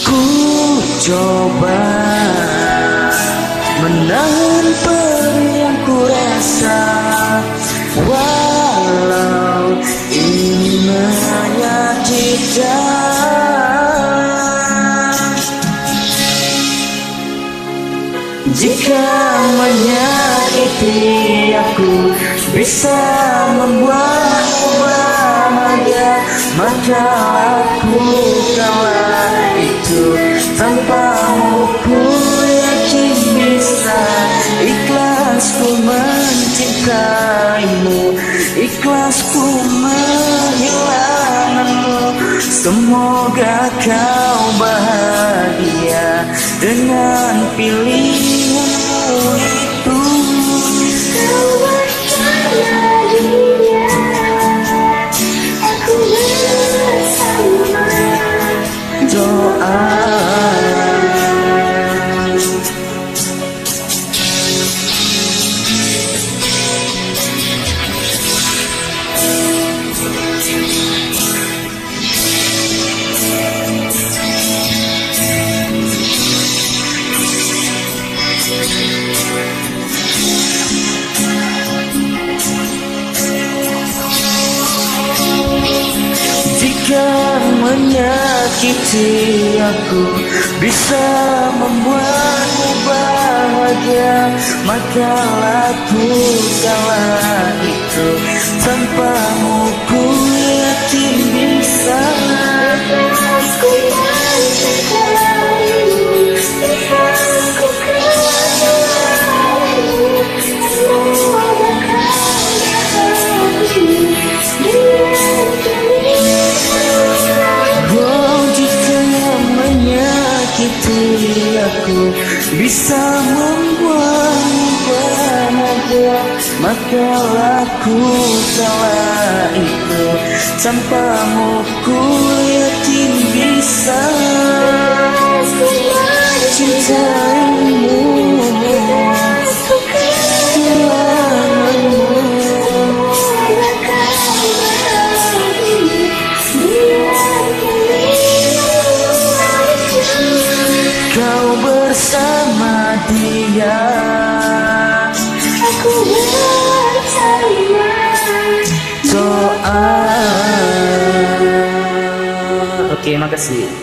Ku coba menahan perih yang ku rasa, walau ini menyakitkan. Jika menyakiti aku bisa membuatmu bahagia, maka lakukanlah itu. Tanpamu ku yakin bisa. Ikhlas ku mencintaimu, ikhlas ku menghilangkanmu. Semoga kau bahagia dengan pilihanmu itu. Kau bersama dia, aku bersama. Doa jika menyakiti aku bisa membuatmu bahagia, maka lakukanlah itu. Tanpamu ku yakin bisa. Ikhlas ku mencintaimu, ikhlas ku kembalimu. Semoga kau bahagia dengan pilihanmu. Oh, jika menyakiti aku bisa membuatmu bahagia, maka lakukanlah itu. Tanpamu ku yakin bisa. Ikhlas ku Cintaimu, ikhlas ku kelahanmu. semoga kau bahagia dengan pilihanmu. Kau bersama dia, Aku bersama. doa. Oke, makasih.